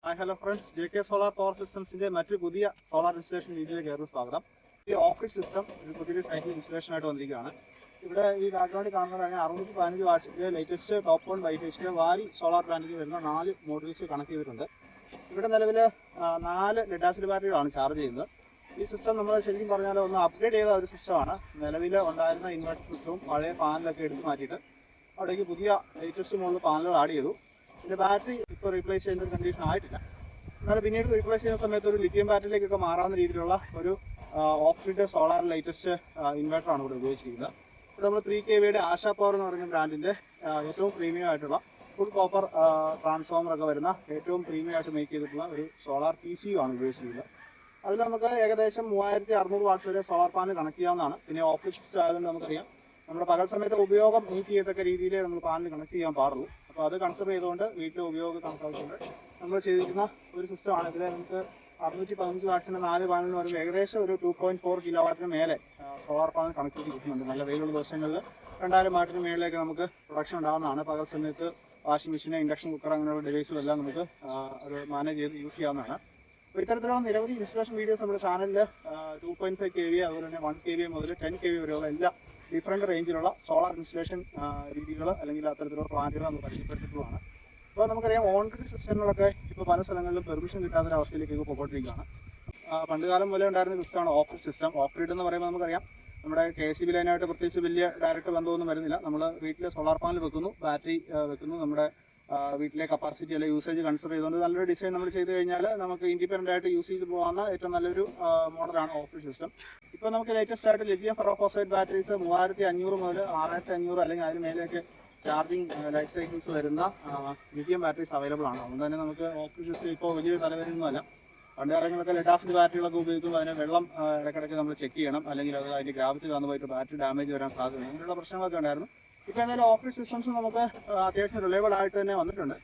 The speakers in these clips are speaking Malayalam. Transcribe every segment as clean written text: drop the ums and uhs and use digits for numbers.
Hi, hello friends. JK Solar Power Systems മറ്റൊരു പുതിയ സോളാർ ഇൻസ്റ്റലേഷൻ വീഡിയോയിലേക്ക് ഏറെ സ്വാഗതം. ഈ ഓഫ് സിസ്റ്റം ഒരു പുതിയ സൈക്കിൾ ഇൻസ്റ്റലേഷൻ ആയിട്ട് വന്നിരിക്കുകയാണ്. ഇവിടെ ഈ ബാക്ക്ഗ്രൗണ്ടിൽ കാണുന്നതാണ് 615 വാട്ട്സിന്റെ ലേറ്റസ്റ്റ് ടോപ്പ് 1 വൈറ്റേജിലെ വാരി സോളാർ പ്ലാന്റിൽ വരുന്ന 4 മോഡ്യൂൾസ് കണക്ട് ചെയ്തിട്ടുണ്ട്. ഇവിടെ നിലവിൽ 4 ലെഡ് ആസിഡ് ബാറ്ററികളാണ് ചാർജ് ചെയ്യുന്നത്. ഈ സിസ്റ്റം നമ്മൾ ശരിക്കും പറഞ്ഞാൽ ഒന്ന് അപ്ഗ്രേഡ് ചെയ്ത ഒരു സിസ്റ്റമാണ്. നിലവിൽ ഉണ്ടായിരുന്ന ഇൻവെർട്ടർ സിസ്റ്റവും പഴയ പാനലൊക്കെ എടുത്ത് മാറ്റിയിട്ട് അവിടേക്ക് പുതിയ ലേറ്റസ്റ്റ് മോഡൽ പാനലുകൾ ആഡ് ചെയ്തു. ഇതിൻ്റെ ബാറ്ററി ഇപ്പോൾ റീപ്ലേസ് ചെയ്യുന്ന ഒരു കണ്ടീഷൻ ആയിട്ടില്ല. എന്നാൽ പിന്നീട് റീപ്ലേസ് ചെയ്യുന്ന സമയത്ത് ഒരു ലിഥിയം ബാറ്ററിയിലേക്കൊക്കെ മാറാവുന്ന രീതിയിലുള്ള ഒരു ഓഫ് ഗ്രിഡ് സോളാർ ലേറ്റസ്റ്റ് ഇൻവെർട്ടറാണ് ഇവിടെ ഉപയോഗിച്ചിരിക്കുന്നത്. ഇവിടെ നമ്മൾ 3 kV ആശാ പവർ എന്ന് പറയുന്ന ബ്രാൻഡിൻ്റെ ഏറ്റവും പ്രീമിയം ആയിട്ടുള്ള ഫുൾ കോപ്പർ ട്രാൻസ്ഫോമറൊക്കെ വരുന്ന ഏറ്റവും പ്രീമിയം ആയിട്ട് മേക്ക് ചെയ്തിട്ടുള്ള ഒരു സോളാർ PCU ആണ് ഉപയോഗിച്ചിരിക്കുന്നത്. അതിൽ നമുക്ക് ഏകദേശം 3600 വാട്ട്സ് വരെ സോളാർ പാനൽ കണക്ട് ചെയ്യാവുന്നതാണ്. പിന്നെ ഓഫ് സിസ്റ്റം ആയതുകൊണ്ട് നമുക്കറിയാം നമ്മുടെ പകൽ സമയത്ത് ഉപയോഗം മീറ്റ് ചെയ്യത്തക്ക രീതിയിൽ നമ്മൾ പാനൽ കണക്ട് ചെയ്യാൻ പാടുള്ളൂ. അപ്പോൾ അത് കൺസിഡർ ചെയ്തുകൊണ്ട് വീട്ടിലെ ഉപയോഗം കണക്കാക്കിക്കൊണ്ട് നമ്മൾ ചെയ്തിരിക്കുന്ന ഒരു സിസ്റ്റമാണ്. ഇതിൽ നമുക്ക് 615 വാട്ട്സിൻ്റെ 4 പാനൽ എന്ന് പറയുമ്പോൾ ഏകദേശം ഒരു 2.4 കിലോവാട്ടിന് മേലെ സോളാർ പാനൽ കണക്ട് ചെയ്ത് കിട്ടുന്നുണ്ട്. നല്ല വെയിലുള്ള ദിവസങ്ങളിൽ 2000 വാട്ടിന് മേളിലേക്ക് നമുക്ക് പ്രൊഡക്ഷൻ ഉണ്ടാകുന്നതാണ്. പകൽ സമയത്ത് വാഷിംഗ് മെഷീൻ, ഇൻഡക്ഷൻ കുക്കർ അങ്ങനെയുള്ള ഡിവൈസും എല്ലാം നമുക്ക് അത് മാനേജ് ചെയ്ത് യൂസ് ചെയ്യാവുന്നതാണ്. അപ്പോൾ ഇത്തരത്തിലുള്ള നിരവധി ഇൻസ്റ്റലേഷൻ വീഡിയോസ് നമ്മുടെ ചാനലിൽ 2.5 kV അതുപോലെ തന്നെ 1 kV മുതൽ 10 kV വരെയുള്ള എല്ലാ ഡിഫറെൻറ്റ് റേഞ്ചിലുള്ള സോളാർ ഇൻസ്റ്റലേഷൻ രീതികൾ അല്ലെങ്കിൽ അത്തരത്തിലുള്ള പ്ലാന്റുകൾ നമ്മൾ പരിചയപ്പെടുത്തിയിട്ടുള്ളതാണ്. അപ്പോൾ നമുക്കറിയാം ഓൺ ഗ്രിഡ് സിസ്റ്റങ്ങളൊക്കെ ഇപ്പോൾ പല സ്ഥലങ്ങളിലും പെർമിഷൻ കിട്ടാത്തൊരവസ്ഥയിലേക്ക് ഇത് പോയിക്കൊണ്ടിരിക്കുകയാണ്. പണ്ടുകാലം മുതലേ ഉണ്ടായിരുന്ന സിസ്റ്റമാണ് off grid system. Off grid എന്ന് പറയുമ്പോൾ നമുക്കറിയാം നമ്മുടെ KCB ലൈനായിട്ട് പ്രത്യേകിച്ച് വലിയ ഡയറക്റ്റ് ബന്ധമൊന്നും വരുന്നില്ല. നമ്മൾ വീട്ടിൽ സോളാർ പാനൽ വെക്കുന്നു, ബാറ്ററി വെക്കുന്നു, നമ്മുടെ വീട്ടിലെ കപ്പാസിറ്റി അല്ലെങ്കിൽ യൂസേജ് കൺസിഡർ ചെയ്തുകൊണ്ട് നല്ലൊരു ഡിസൈൻ നമ്മൾ ചെയ്ത് കഴിഞ്ഞാൽ നമുക്ക് ഇൻഡിപെൻഡൻ്റ് ആയിട്ട് യൂസ് ചെയ്ത് പോകുന്ന ഏറ്റവും നല്ലൊരു മോഡലാണ് ഓഫ് ഗ്രിഡ് സിസ്റ്റം. ഇപ്പോൾ നമുക്ക് ലേറ്റസ്റ്റ് ആയിട്ട് ലിഥിയം ഫെറോഫോസൈറ്റ് ബാറ്ററീസ് 3500 മുതൽ 6500 അല്ലെങ്കിൽ അതിന് മേലേക്ക് ചാർജിങ് ലൈഫ് സൈക്കിൾസ് വരുന്ന ലിഥിയം ബാറ്ററീസ് അവൈലബിൾ ആണ്. അതുകൊണ്ട് തന്നെ നമുക്ക് ഓഫ് ഗ്രിഡ് സിസ്റ്റം ഇപ്പോൾ വലിയൊരു തലവരുന്നതല്ല. പണ്ട് കാലങ്ങളൊക്കെ ലെഡ് ആസിഡ് ബാറ്ററികളൊക്കെ ഉപയോഗിക്കുമ്പോൾ അതിന് വെള്ളം ഇടയ്ക്കിടയ്ക്ക് നമ്മൾ ചെക്ക് ചെയ്യണം, അല്ലെങ്കിൽ അത് അതിൻ്റെ ഗ്രാവിറ്റി തന്നു പോയിട്ട് ബാറ്ററി ഡാമേജ് വരാൻ സാധ്യത അങ്ങനെയുള്ള പ്രശ്നങ്ങളൊക്കെ ഉണ്ടായിരുന്നു. ഇപ്പോൾ എന്തായാലും ഓഫ് ഗ്രിഡ് സിസ്റ്റംസ് നമുക്ക് അത്യാവശ്യം റിലയബിൾ ആയിട്ട് തന്നെ വന്നിട്ടുണ്ട്.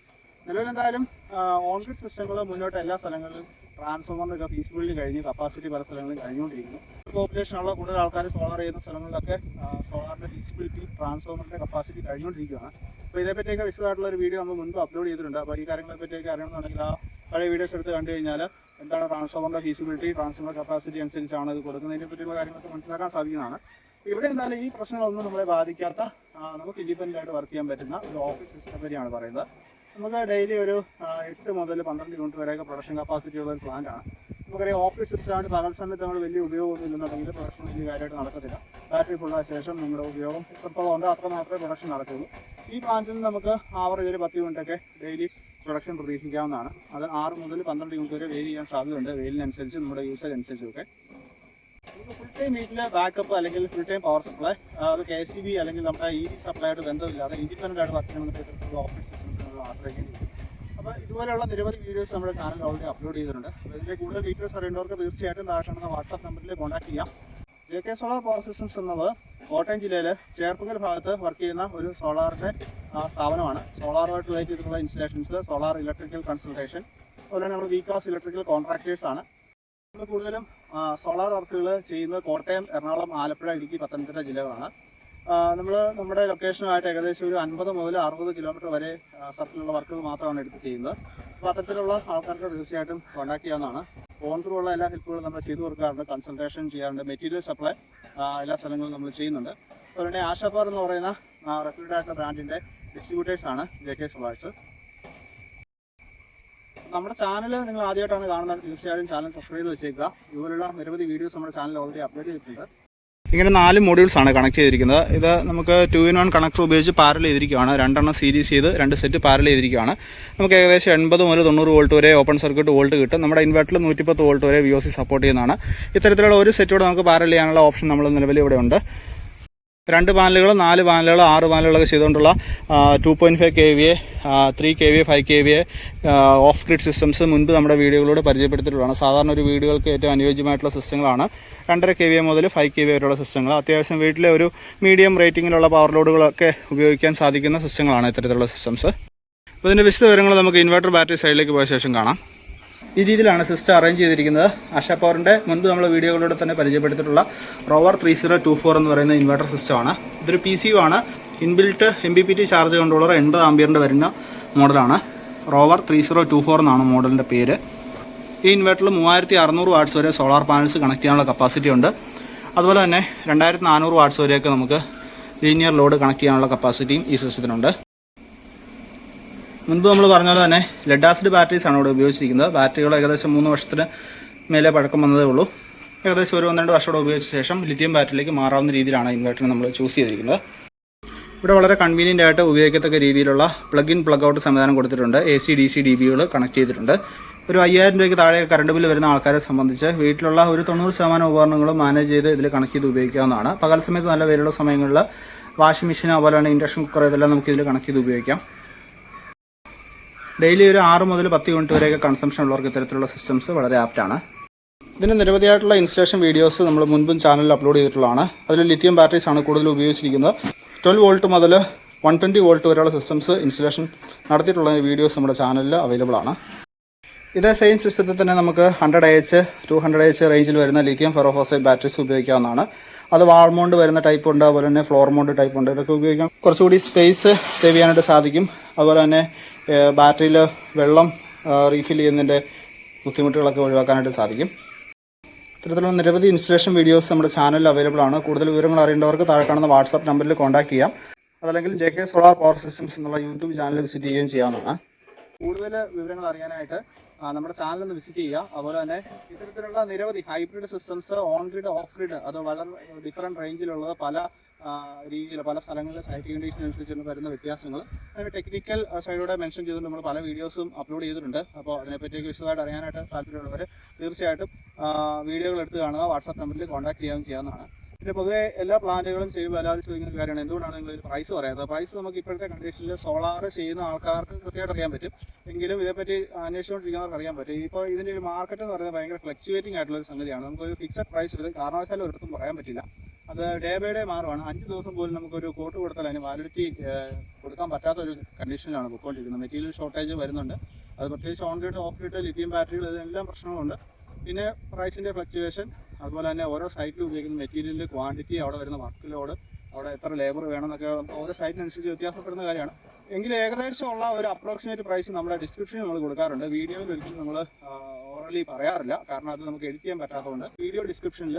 നിലവിൽ എന്തായാലും ഓൺ ഗ്രിഡ് സിസ്റ്റങ്ങൾ മുന്നോട്ട് എല്ലാ സ്ഥലങ്ങളിലും ട്രാൻസ്ഫോമറിൻ്റെ ഫീസിബിലിറ്റി കഴിഞ്ഞ് കപ്പാസിറ്റി പല സ്ഥലങ്ങളിലും കഴിഞ്ഞുകൊണ്ടിരിക്കുന്നു. പോപ്പുലേഷനുള്ള കൂടുതൽ ആൾക്കാർ സോളാർ ചെയ്യുന്ന സ്ഥലങ്ങളിലൊക്കെ സോളാറിൻ്റെ ഫീസിബിലിറ്റി ട്രാൻസ്ഫോമറിൻ്റെ കപ്പാസിറ്റി കഴിഞ്ഞുകൊണ്ടിരിക്കുകയാണ്. അപ്പോൾ ഇതേപ്പറ്റിയൊക്കെ വിശദമായിട്ടുള്ള ഒരു വീഡിയോ നമ്മൾ മുൻപ് അപ്ലോഡ് ചെയ്തിട്ടുണ്ട്. അപ്പോൾ ഈ കാര്യങ്ങളെ പറ്റിയൊക്കെ അറിയണമെന്നുണ്ടെങ്കിൽ ആ പഴയ വീഡിയോസ് എടുത്ത് കണ്ടു കഴിഞ്ഞാൽ എന്താണ് ട്രാൻസ്ഫോമറിൻ്റെ ഫീസിബിലിറ്റി, ട്രാൻസ്ഫോമർ കപ്പാസിറ്റി അനുസരിച്ചാണ് ഇത് കൊടുക്കുന്നതിനെ പറ്റിയുള്ള കാര്യങ്ങളൊക്കെ മനസ്സിലാക്കാൻ സാധിക്കുന്നതാണ്. ഇവിടെ എന്തായാലും ഈ പ്രശ്നങ്ങളൊന്നും നമ്മളെ ബാധിക്കാത്ത നമുക്ക് ഇൻഡിപെൻഡൻ്റ് ആയിട്ട് വർക്ക് ചെയ്യാൻ പറ്റുന്ന ഒരു ഓഫ് സിസ്റ്റത്തെ പറ്റിയാണ് പറയുന്നത്. നമുക്ക് ഡെയിലി ഒരു 8 മുതൽ 12 യൂണിറ്റ് വരെയൊക്കെ പ്രൊഡക്ഷൻ കപ്പാസിറ്റി ഉള്ള ഒരു പ്ലാന്റാണ്. നമുക്കറിയാം ഓഫ് സിസ്റ്റമാണ് പകൽ സമയത്ത് നമ്മൾ വലിയ ഉപയോഗമൊന്നും ഇല്ലെന്നുണ്ടെങ്കിൽ പ്രൊഡക്ഷൻ വലിയ കാര്യമായിട്ട് നടക്കത്തില്ല. ബാറ്ററി ഫുള്ളായ ശേഷം നമ്മുടെ ഉപയോഗം എത്രത്തോളം ഉണ്ട് അത്ര മാത്രമേ പ്രൊഡക്ഷൻ നടക്കുള്ളൂ. ഈ പ്ലാന്റിൽ നമുക്ക് ആവറേജ് ഒരു 10 യൂണിറ്റൊക്കെ ഡെയിലി പ്രൊഡക്ഷൻ പ്രതീക്ഷിക്കാവുന്നതാണ്. അത് 6 മുതൽ 12 യൂണിറ്റ് വരെ വേരി ചെയ്യാൻ സാധ്യതയുണ്ട്, വെയിലിനനുസരിച്ച് നമ്മുടെ യൂസേജ് അനുസരിച്ചൊക്കെ. നമുക്ക് ഫുൾ ടൈം വീട്ടിൽ ബാക്കപ്പ് അല്ലെങ്കിൽ ഫുൾ ടൈം പവർ സപ്ലൈ അത് KCB അല്ലെങ്കിൽ നമ്മുടെ EV സപ്ലൈ ആയിട്ട് ബന്ധമില്ലാതെ ഇൻഡിപെൻഡൻ്റ് ആയിട്ട് വർക്ക് ചെയ്യുന്ന ഓഫ് സിസ്റ്റംസ് ആശ്രയിക്കേണ്ടി വരും. അപ്പോൾ ഇതുപോലെയുള്ള നിരവധി വീഡിയോസ് നമ്മുടെ ചാനൽ ഓൾറെഡി അപ്ലോഡ് ചെയ്തിട്ടുണ്ട്. അപ്പോൾ ഇതിൻ്റെ കൂടുതൽ ഡീറ്റെയിൽസ് അറിയേണ്ടവർക്ക് തീർച്ചയായിട്ടും താഴെ വാട്സാപ്പ് നമ്പറിൽ കോൺടാക്ട് ചെയ്യാം. JK സോളാർ പവർ സിസ്റ്റംസ് എന്നത് കോട്ടയം ജില്ലയിൽ ചേർപ്പുകൽ ഭാഗത്ത് വർക്ക് ചെയ്യുന്ന ഒരു സോളാറിൻ്റെ സ്ഥാപനമാണ്. സോളാറുമായിട്ട് റിലേറ്റ് ചെയ്തിട്ടുള്ള ഇൻസ്റ്റലേഷൻസ്, സോളാർ ഇലക്ട്രിക്കൽ കൺസൾട്ടേഷൻ, അതുപോലെ നമ്മൾ VCAS ഇലക്ട്രിക്കൽ കോൺട്രാക്ടേഴ്സാണ്. നമ്മൾ കൂടുതലും സോളാർ വർക്കുകൾ ചെയ്യുന്നത് കോട്ടയം, എറണാകുളം, ആലപ്പുഴ, ഇടുക്കി, പത്തനംതിട്ട ജില്ലകളാണ്. നമ്മൾ നമ്മുടെ ലൊക്കേഷനുമായിട്ട് ഏകദേശം ഒരു 50 മുതൽ 60 കിലോമീറ്റർ വരെ സർക്കിളുള്ള വർക്കുകൾ മാത്രമാണ് എടുത്ത് ചെയ്യുന്നത്. അപ്പോൾ അത്തരത്തിലുള്ള ആൾക്കാർക്ക് തീർച്ചയായിട്ടും കോൺടാക്ട് ചെയ്യാവുന്നതാണ്. ഫോൺ ത്രൂ ഉള്ള എല്ലാ ഹെൽപ്പുകളും നമ്മൾ ചെയ്തു കൊടുക്കാറുണ്ട്, കൺസൾട്ടേഷൻ ചെയ്യാറുണ്ട്, മെറ്റീരിയൽ സപ്ലൈ എല്ലാ സ്ഥലങ്ങളിലും നമ്മൾ ചെയ്യുന്നുണ്ട്. അതുപോലെ തന്നെ ആശാ പവർ എന്ന് പറയുന്ന റെപ്യൂട്ടഡ് ആയിട്ടുള്ള ബ്രാൻഡിൻ്റെ ഡിസ്ട്രിബ്യൂട്ടേഴ്സാണ് JK സോളാർസ്. നമ്മുടെ ചാനൽ നിങ്ങൾ ആദ്യമായിട്ടാണ് കാണുന്നത്, തീർച്ചയായും ചാനൽ സബ്സ്ക്രൈബ് ചെയ്ത് വെച്ചേക്കുക. ഇതുപോലുള്ള നിരവധി വീഡിയോസ് നമ്മുടെ ചാനൽ ഓൾറെഡി അപ്ലോഡ് ചെയ്തിട്ടുണ്ട്. ഇങ്ങനെ 4 മോഡ്യൂൾസ് ആണ് കണക്ട് ചെയ്തിരിക്കുന്നത്. ഇത് നമുക്ക് 2-in-1 കണക്ടർ ഉപയോഗിച്ച് പാരൽ ചെയ്തിരിക്കുകയാണ്. 2 സീരീസ് ചെയ്ത് 2 സെറ്റ് പാരൽ ചെയ്തിരിക്കുകയാണ്. നമുക്ക് ഏകദേശം 80 മുതൽ 90 വോൾട്ട് വരെ ഓപ്പൺ സർക്യൂട്ട് വോൾട്ട് കിട്ടും. നമ്മുടെ ഇൻവെർട്ടറിൽ 110 വോൾട്ട് വരെ VOC സപ്പോർട്ട് ചെയ്യുന്നതാണ്. ഇത്തരത്തിലുള്ള ഒരു സെറ്റോടെ നമുക്ക് പാരൽ ചെയ്യാനുള്ള ഓപ്ഷൻ നമ്മൾ നിലവിൽ ഇവിടെ ഉണ്ട്. 2 പാനലുകൾ, 4 പാനലുകൾ, 6 പാനലുകളൊക്കെ ചെയ്തുകൊണ്ടുള്ള 2.5 kVA, 3 kVA, 5 kVA off grid systems മുൻപ് നമ്മുടെ വീഡിയോകളോട് പരിചയപ്പെടുത്തിയിട്ടുള്ളതാണ്. സാധാരണ ഒരു വീടുകൾക്ക് ഏറ്റവും അനുയോജ്യമായിട്ടുള്ള സിസ്റ്റങ്ങളാണ്. 2.5 kVA മുതൽ 5 kVA വരെയുള്ള സിസ്റ്റങ്ങൾ. അത്യാവശ്യം വീട്ടിലെ ഒരു മീഡിയം റേറ്റിങ്ങിലുള്ള പവർ ലോഡുകളൊക്കെ ഉപയോഗിക്കാൻ സാധിക്കുന്ന സിസ്റ്റങ്ങളാണ് ഇത്തരത്തിലുള്ള സിസ്റ്റംസ്. അപ്പോൾ ഇതിൻ്റെ വിശദ വിവരങ്ങൾ നമുക്ക് ഇൻവെർട്ടർ ബാറ്ററി സൈഡിലേക്ക് പോയ ശേഷം കാണാം. ഈ രീതിയിലാണ് സിസ്റ്റം അറേഞ്ച് ചെയ്തിരിക്കുന്നത്. ആശാ പവറിൻ്റെ മുൻപ് നമ്മൾ വീഡിയോകളിലൂടെ തന്നെ പരിചയപ്പെടുത്തിയിട്ടുള്ള റോവർ 3024 എന്ന് പറയുന്ന ഇൻവെർട്ടർ സിസ്റ്റമാണ്. ഇതൊരു PCU ആണ്. ഇൻബിൽറ്റ് MPPT ചാർജ് കൺട്രോളർ 80 ആംപിയറിൻ്റെ വരുന്ന മോഡലാണ്. റോവർ 3024 എന്നാണ് മോഡലിൻ്റെ പേര്. ഈ ഇൻവെർട്ടറിൽ 3600 വാട്ട്സ് വരെ സോളാർ പാനൽസ് കണക്ട് ചെയ്യാനുള്ള കപ്പാസിറ്റി ഉണ്ട്. അതുപോലെ തന്നെ 2400 വാട്ട്സ് വരെയൊക്കെ നമുക്ക് ലീനിയർ ലോഡ് കണക്ട് ചെയ്യാനുള്ള കപ്പാസിറ്റിയും ഈ സിസ്റ്റത്തിനുണ്ട്. മുൻപ് നമ്മൾ പറഞ്ഞ പോലെ തന്നെ ലെഡ് ആസിഡ് ബാറ്ററീസ് ആണ് ഇവിടെ ഉപയോഗിച്ചിരിക്കുന്നത്. ബാറ്ററികൾ ഏകദേശം 3 വർഷത്തിന് മേലെ പഴക്കം വന്നതേ ഉള്ളൂ. ഏകദേശം ഒരു 1-2 വർഷം ഉപയോഗിച്ച ശേഷം ലിഥിയം ബാറ്ററിയിലേക്ക് മാറാവുന്ന രീതിയിലാണ് ഇൻവെർട്ടർ നമ്മൾ ചൂസ് ചെയ്തിരിക്കുന്നത്. ഇവിടെ വളരെ കൺവീനിയൻ്റ് ആയിട്ട് ഉപയോഗിക്കത്തക്ക രീതിയിലുള്ള പ്ലഗ് ഇൻ പ്ലഗ് ഔട്ട് സംവിധാനം കൊടുത്തിട്ടുണ്ട്. AC DC DBകൾ കണക്ട് ചെയ്തിട്ടുണ്ട്. ഒരു 5000 രൂപയ്ക്ക് താഴെ കറണ്ട് ബില്ല് വരുന്ന ആൾക്കാരെ സംബന്ധിച്ച് വീട്ടിലുള്ള ഒരു 90% ഉപകരണങ്ങളും മാനേജ് ചെയ്ത് ഇതിൽ കണക്ട് ചെയ്ത് ഉപയോഗിക്കാവുന്നതാണ്. പകൽ സമയത്ത് നല്ല വെയിലുള്ള സമയങ്ങളിൽ വാഷിംഗ് മെഷീൻ അതുപോലെ തന്നെ ഇൻഡക്ഷൻ കുക്കർ ഇതെല്ലാം നമുക്ക് ഇതിൽ കണക്ട് ചെയ്ത് ഉപയോഗിക്കാം. ഡെയിലി ഒരു 6 മുതൽ 10 യൂണിറ്റ് വരെയൊക്കെ കൺസംഷൻ ഉള്ളവർക്ക് ഇത്തരത്തിലുള്ള സിസ്റ്റംസ് വളരെ ആപ്റ്റാണ്. ഇതിന് നിരവധിയായിട്ടുള്ള ഇൻസ്റ്റലേഷൻ വീഡിയോസ് നമ്മൾ മുൻപും ചാനലിൽ അപ്ലോഡ് ചെയ്തിട്ടുള്ളതാണ്. അതിൽ ലിഥിയം ബാറ്ററീസ് ആണ് കൂടുതൽ ഉപയോഗിച്ചിരിക്കുന്നത്. 12 വോൾട്ട് മുതൽ 120 വോൾട്ട് വരെയുള്ള സിസ്റ്റംസ് ഇൻസ്റ്റലേഷൻ നടത്തിയിട്ടുള്ള വീഡിയോസ് നമ്മുടെ ചാനലിൽ അവൈലബിൾ ആണ്. ഇതേ സെയിം സിസ്റ്റത്തിൽ തന്നെ നമുക്ക് 100Ah 200Ah റേഞ്ചിൽ വരുന്ന ലിഥിയം ഫെറോഫോസൈറ്റ് ബാറ്ററീസ് ഉപയോഗിക്കാവുന്നതാണ്. അത് വാൾ മൗണ്ട് വരുന്ന ടൈപ്പ് ഉണ്ട്, അതുപോലെ തന്നെ ഫ്ലോർ മൗണ്ട് ടൈപ്പ് ഉണ്ട്. ഇതൊക്കെ ഉപയോഗിക്കാം. കുറച്ചുകൂടി സ്പേസ് സേവ് ചെയ്യാനായിട്ട് സാധിക്കും. അതുപോലെ തന്നെ ബാറ്ററിയിൽ വെള്ളം റീഫിൽ ചെയ്യുന്നതിൻ്റെ ബുദ്ധിമുട്ടുകളൊക്കെ ഒഴിവാക്കാനായിട്ട് സാധിക്കും. ഇത്തരത്തിലുള്ള നിരവധി ഇൻസ്റ്റലേഷൻ വീഡിയോസ് നമ്മുടെ ചാനലിൽ അവൈലബിൾ ആണ്. കൂടുതൽ വിവരങ്ങൾ അറിയേണ്ടവർക്ക് താഴെ കാണുന്ന വാട്സാപ്പ് നമ്പറിൽ കോൺടാക്ട് ചെയ്യാം. അതല്ലെങ്കിൽ JK സോളാർ പവർ സിസ്റ്റംസ് എന്നുള്ള യൂട്യൂബ് ചാനൽ വിസിറ്റ് ചെയ്യുകയും ചെയ്യാവുന്നതാണ്. കൂടുതൽ വിവരങ്ങൾ അറിയാനായിട്ട് നമ്മുടെ ചാനൽ ഒന്ന് വിസിറ്റ് ചെയ്യുക. അതുപോലെ തന്നെ ഇത്തരത്തിലുള്ള നിരവധി hybrid systems on grid off grid അത് വളരെ ഡിഫറൻറ്റ് റേഞ്ചിലുള്ളത് പല രീതിയിൽ പല സ്ഥലങ്ങളിലെ സൈറ്റ് കണ്ടീഷൻ അനുസരിച്ച് വരുന്ന വ്യത്യാസങ്ങൾ അതിന് ടെക്നിക്കൽ സൈഡിലൂടെ മെൻഷൻ ചെയ്തുകൊണ്ട് നമ്മൾ പല വീഡിയോസും അപ്ലോഡ് ചെയ്തിട്ടുണ്ട്. അപ്പോൾ അതിനെപ്പറ്റിയൊക്കെ വിശദമായിട്ട് അറിയാനായിട്ട് താല്പര്യമുള്ളവർ തീർച്ചയായിട്ടും വീഡിയോകൾ എടുത്ത് കാണുക. വാട്സാപ്പ് നമ്പറിൽ കോൺടാക്ട് ചെയ്യാവുന്നതാണ്. പിന്നെ പൊതുവെ എല്ലാ പ്ലാന്റുകളും ചെയ്യുമ്പോൾ എല്ലാവരും ചോദിക്കുന്ന കാര്യമാണ് എന്തുകൊണ്ടാണ് നിങ്ങൾ പ്രൈസ് പറയാത്തത്. പ്രൈസ് നമുക്ക് ഇപ്പോഴത്തെ കണ്ടീഷനിൽ സോളാർ ചെയ്യുന്ന ആൾക്കാർക്ക് കൃത്യമായിട്ട് അറിയാൻ പറ്റും. എങ്കിലും ഇതേപ്പറ്റി അന്വേഷിച്ചുകൊണ്ടിരിക്കുന്നവർക്ക് അറിയാൻ പറ്റും. ഇപ്പോൾ ഇതിൻ്റെ ഒരു മാർക്കറ്റ് എന്ന് പറയുന്നത് ഭയങ്കര ഫ്ലക്ച്വേറ്റിംഗ് ആയിട്ടുള്ള ഒരു സംഗതിയാണ്. നമുക്കൊരു ഫിക്സഡ് പ്രൈസ് ഒരു കാരണവശാലും ഒരിടത്തും പറയാൻ പറ്റില്ല. അത് ഡേ ബൈ ഡേ മാറുവാണ്. 5 ദിവസം പോലും നമുക്കൊരു കോട്ട് കൊടുത്താൽ അതിന് വാലിഡിറ്റി കൊടുക്കാൻ പറ്റാത്ത ഒരു കണ്ടീഷനിലാണ് പോയിക്കൊണ്ടിരിക്കുന്നത്. മെറ്റീരിയൽ ഷോർട്ടേജ് വരുന്നുണ്ട്. അത് പ്രത്യേകിച്ച് on grid off grid lithium ബാറ്ററികൾ ഇതെല്ലാം പ്രശ്നങ്ങളുണ്ട്. പിന്നെ പ്രൈസിൻ്റെ ഫ്ലക്ച്വേഷൻ, അതുപോലെ തന്നെ ഓരോ സൈറ്റിൽ ഉപയോഗിക്കുന്ന മെറ്റീരിയലിൻ്റെ ക്വാണ്ടിറ്റി, അവിടെ വരുന്ന വർക്ക് ലോഡ്, അവിടെ എത്ര ലേബർ വേണമെന്നൊക്കെ ഓരോ സൈറ്റിനനുസരിച്ച് വ്യത്യാസപ്പെടുന്ന കാര്യമാണ്. എങ്കിലും ഏകദേശം ഉള്ള ഒരു അപ്രോക്സിമേറ്റ് പ്രൈസ് നമ്മുടെ ഡിസ്ക്രിപ്ഷനിൽ നമ്മൾ കൊടുക്കാറുണ്ട്. വീഡിയോയിൽ ഒരിക്കലും നമ്മൾ ഓറലി പറയാറില്ല, കാരണം അത് നമുക്ക് എഡിറ്റ് ചെയ്യാൻ പറ്റാത്തതുകൊണ്ട്. വീഡിയോ ഡിസ്ക്രിപ്ഷനിൽ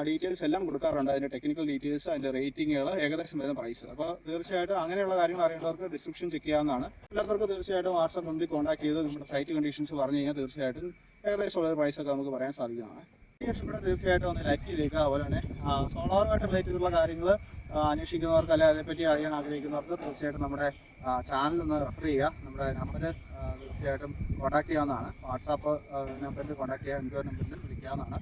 ഡീറ്റെയിൽസ് എല്ലാം കൊടുക്കാറുണ്ട്. അതിൻ്റെ ടെക്നിക്കൽ ഡീറ്റെയിൽസ്, അതിൻ്റെ റേറ്റിങ്ങുകൾ, ഏകദേശം വരുന്ന പ്രൈസ്. അപ്പോൾ തീർച്ചയായിട്ടും അങ്ങനെയുള്ള കാര്യങ്ങൾ അറിയേണ്ടവർക്ക് ഡിസ്ക്രിപ്ഷൻ ചെക്ക് ചെയ്യാവുന്നതാണ്. എല്ലാവർക്കും തീർച്ചയായിട്ടും വാട്സാപ്പ് നമ്പറിൽ കോൺടാക്ട് ചെയ്ത് നമ്മുടെ സൈറ്റ് കണ്ടീഷൻസ് പറഞ്ഞു കഴിഞ്ഞാൽ തീർച്ചയായിട്ടും ഏകദേശമുള്ള പ്രൈസൊക്കെ നമുക്ക് പറയാൻ സാധിക്കുന്നതാണ്. ഇവിടെ തീർച്ചയായിട്ടും ഒന്ന് ലൈക്ക് ചെയ്തേക്കുക. അതുപോലെ തന്നെ സോളാറുമായിട്ട് റിലേറ്റ് ചെയ്തിട്ടുള്ള കാര്യങ്ങൾ അന്വേഷിക്കുന്നവർക്ക് അല്ലെങ്കിൽ അതേപ്പറ്റി അറിയാൻ ആഗ്രഹിക്കുന്നവർക്ക് തീർച്ചയായിട്ടും നമ്മുടെ ചാനൽ ഒന്ന് റെഫർ ചെയ്യുക. നമ്മുടെ നമ്പർ തീർച്ചയായിട്ടും കോൺടാക്ട് ചെയ്യാവുന്നതാണ്. വാട്സാപ്പ് നമ്പറിൽ കോൺടാക്ട് ചെയ്യുക, എൻക്വയറി നമ്പറിൽ വിളിക്കാവുന്നതാണ്.